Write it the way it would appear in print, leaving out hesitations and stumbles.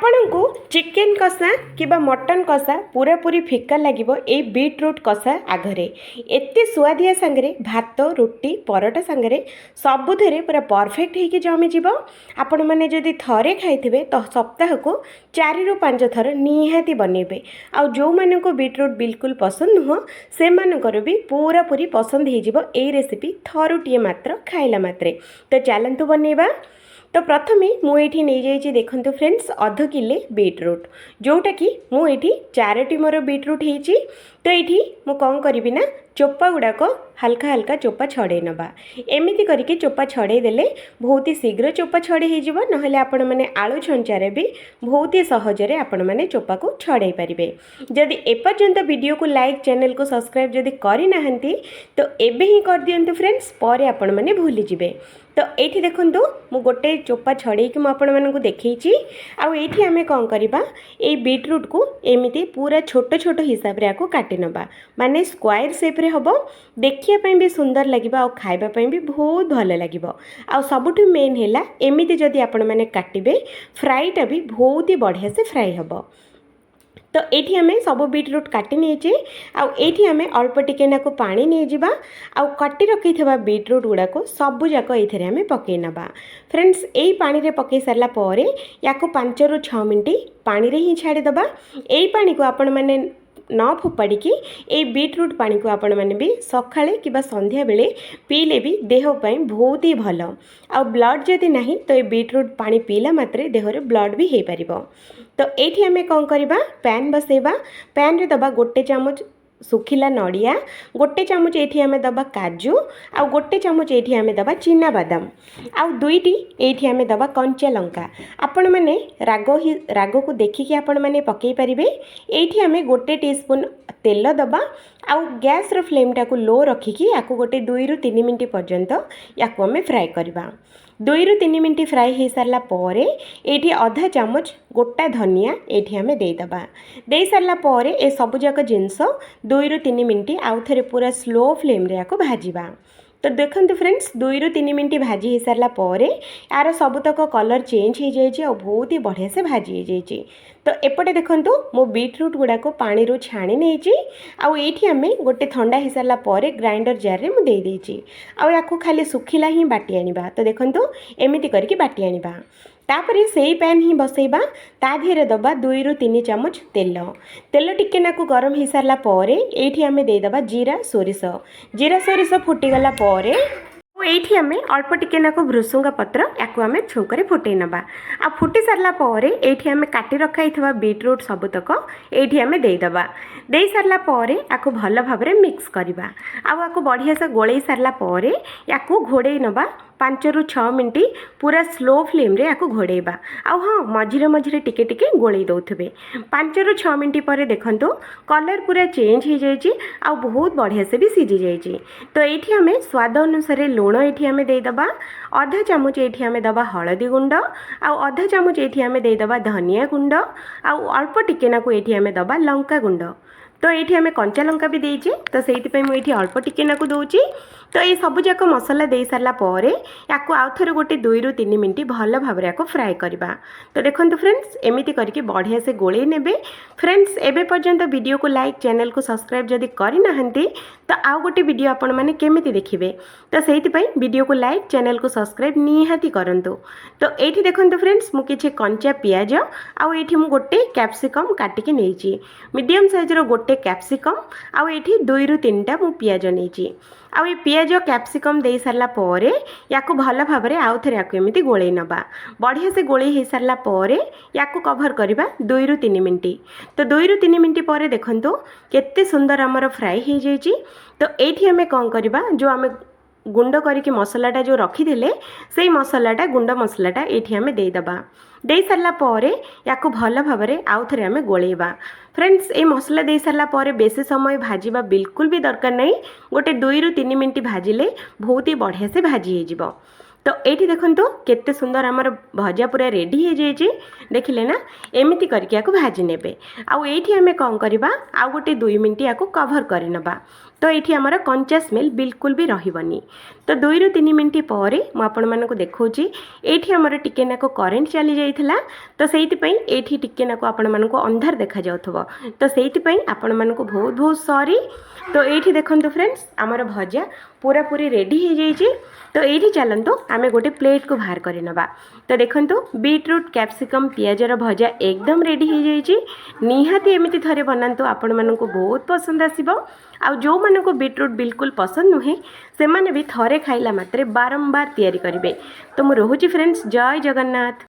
ଆପଣଙ୍କୁ ଚିକେନ କଷା କିମ୍ବା ମଟନ କଷା ପୁରାପୁରି ଫିକା ଲାଗିବ ଏଇ ବିଟ୍ରୁଟ୍ କଷା ଆଗରେ। ଏତେ ସୁଆଦିଆ ସାଙ୍ଗରେ ଭାତ ରୁଟି ପରଟା ସାଙ୍ଗରେ ସବୁଥିରେ ପୁରା ପରଫେକ୍ଟ ହେଇକି ଜମିଯିବ। ଆପଣମାନେ ଯଦି ଥରେ ଖାଇଥିବେ ତ ସପ୍ତାହକୁ 4ରୁ 5 ଥର ନିହାତି ବନେଇବେ। ଆଉ ଯେଉଁମାନଙ୍କୁ ବିଟ୍ରୁଟ୍ ବିଲକୁଲ ପସନ୍ଦ ନୁହଁ ସେମାନଙ୍କର ବି ପୁରାପୁରି ପସନ୍ଦ ହେଇଯିବ ଏଇ ରେସିପି ଥରୁଟିଏ ମାତ୍ର ଖାଇଲା ମାତ୍ରେ। ତ ଚାଲନ୍ତୁ ବନେଇବା। तो प्रथमे मुझे नहीं जाइए देखो फ्रेंड्स अध किले बीट्रूट जोटा कि मुझे 4टी मोर बीट्रूट होती। तो ये मुझे कौन करी ना चोपा गुड़ाक हल्का हल्का चोपा छड़े नवा एमती करके चोपा छड़े देले बहुत ही शीघ्र चोपा छड़े हो ना आपण मैंने आलू छंचारे भी बहुत ही सहजरे आपण मैंने चोपा को छड़े पारे। जदि एपर्यंत वीडियो को लाइक चैनल को सब्सक्राइब जदि करना तो एबे ही कर दियंतु फ्रेंड्स पर आपण मैंने भूली जिवे। तो ये देखूँ मु गोटे चोपा छड़े कि मुझे देखी आईटी आम कौन करवा ये बीट्रूट को एमती पूरा छोट छोट हिसाब से आपको काटि नवा माने स्क्वायर शेप रे हम देखिए भी सुंदर लगे और खावाई भी बहुत भल लगे। आ सबुठ मेन है एमती जदि आपण मैंने काटे फ्राईटा भी बहुत ही बढ़िया से फ्राई हम। तो ये आम सब बीट्रूट काटि नहीं आउे आम अल्प टिके नाकु पानी नहीं जावा आउ काटि रखी बीट्रूट गुड़ाक सबू जाक ये आम पकई नवा। फ्रेंड्स यही पानी रे पकई सारा पर या 5 ରୁ 6 मिनट पानी रे ही छाड़ीदबा। यही पानी को आपण मैंने न फोपाड़ी ये बीट्रूट पानी को आपण मैंने भी सकाळे कि संध्या बेले पीले भी देह पाई बहुत ही भल। आ ब्लड जदि नहीं तो ये बीट्रूट पानी पीला मात्रे देहरे ब्लड भी हो पार। तो ये आम कौन करवा पैन बसैबा पैन रे दबा 1 चामच सुखिला नड़िया 1 चामच ये आम दबा काजू आउ 1 चामच ये आम दबा चिना बादाम आउ 2टी ये आम दबा कंचा लंका आपण मैंने राग को देखिकी आपण मैंने पकई पारे। ये आम 1 टीस्पून तेल दबा आउ गैस रो फ्लेम टाको लो रखिकी या 2 ରୁ 3 मिनट पर्यंत या आम फ्राए करवा। 2 ରୁ 3 मिनट फ्राए हो सारा पर ये अधा चामच गोटा धनिया ये आम देदबा। दे सारा पर ए सबुजाक जिनस 2 ରୁ 3 मिनट आउ थे पूरा स्लो फ्लेम रे याको भाजिबा। तो देखो फ्रेंड्स 2 ରୁ 3 मिनट भाजी हो सारा पर यार सबुतक कलर चेंज हो जाए बहुत ही बढ़िया से भाजी हो जाए। तो एपटे देखो मो बीट्रूट गुड़ाक पानी रू छाणी नहीं आईटी आम गोटे ठंडा हो सारा पर ग्राइंडर जार रे मुझे देदेची या खाली सुखिला ही बाटी आनिबा। तो देखो एमती करके बाटी आनिबा। तापर से पैन ही बसैबा ता धीरे दबा 2 ରୁ 3 चामच तेल तेल टिके नाकु गरम हो सारा पर ये आम देदबा जीरा सोरिष फुटीगला पर ये आम अल्प टिके नाकु भृसुंगा पत्र या आम छुंकरे फुटे नवा। आ फुटी सारा पर ये आम काटी रखाई बीट्रूट सबुतक ये आम देदबा। दे सारा पर या भल भाव मिक्स करवा आपको बढ़िया से गोल सारा पर या घोड़े नवा 5 ରୁ 6 मिनट पूरा स्लो फ्लेम रे याको घोड़ेबा। आउ हाँ मझिरे मझिरे टिके टिके गोले दौथे 5 ରୁ 6 मिनट पर देखो कलर पूरा चेंज हो जाए आ बहुत बढ़िया से भी सीझी जाए। तो ये आम स्वाद अनुसार लुण ये आम देदबा अधा चामच ये आम दबा हलदी गुंड आउ अधा चामच ये आम देदबा धनिया गुंड आउ अल्प टिके नाकु ये आम दबा लंका गुंड। तो ये आम कंचा लंका भी देचे तो से मुझे अल्प टिके नाकु दूची। तो ये सबूक मसला दे सारा पर या आउ थे 2 ରୁ 3 मिनट भल भाव फ्राए करवा। तो देखो फ्रेंड्स एमती करके बढ़िया से गोले नेबे। फ्रेंड्स एबे पर्यंत वीडियो को लाइक चैनल को सब्सक्राइब जदि करना तो आउ गोटे वीडियो आपण मैंने केमिति देखिए तो से वीडियो को लाइक चैनल को सब्सक्राइब निहाती करंतु। तो ये देखो फ्रेंड्स मु किछि कंचा पियाज आउ ये गोटे कैप्सिकम काटिकी नहीं मीडियम साइजर गोटे कैप्सिकम आउ ये 2 ରୁ 3टा मु पियाज नहीं आउ ये पियाज कैप्सिकम दे सारा पर या भल भाव आउ थे एमती गोले नवा। बढ़िया से गोले हो सारा पर या कभर करवा 2 ରୁ 3 मिनट। तो 2 ରୁ 3 मिनट पर देखो केते सुंदर आमर फ्राए हो जाए। तो ये आम कौन करवा जो आम गुंड करके मसलाटा जो रखीदे से मसलाटा गुंड मसलाटा ये आम देदबा। दे सारा पर या भल भाव आउ थे आम गोलेबा। फ्रेंड्स ये मसला दे सारा पर बेसी समय भाजवा बिल्कुल भी दरकार नहीं गोटे 2 ରୁ 3 मिनट भाजिले बहुत ही बढ़िया से भाजी हो। तो ये देखो केते सुंदर आमर भजा पूरा रेडी हो जाए देखिले ना एमती करके भाजी नेबे। आउ ये आम कौन करवा आउ गोटे 2 मिनट या कभर कर नवा। तो ये आमर कंचा स्मेल बिल्कुल भी रही। तो 2 ରୁ 3 मिनट पर मुझे देखा ये आमर टिके नाको करेन्ट चली जाइथिला। तो से टिके नाको आपण मानक अंधार देखा जाउथबो। तो से आपण मानक बहुत बहुत सॉरी। तो ये देखो फ्रेंड्स आमर भजा पूरा पूरी रेडी हो जाइए। तो ये चलतु आम गोटे प्लेट को बाहर कर नवा। तो देखो बीटरूट कैप्सिकम पियाजर भजा एकदम रेडी हो जाइए। निहाती एमती थे बनातु आपण मानक बहुत पसंद आसो। आ जो मानक बीटरूट बिल्कुल पसंद नुहे से माने भी थरे खाइला मात्रे बारंबार तैयारी करेंगे। तो मुझे रोची फ्रेंड्स, जय जगन्नाथ।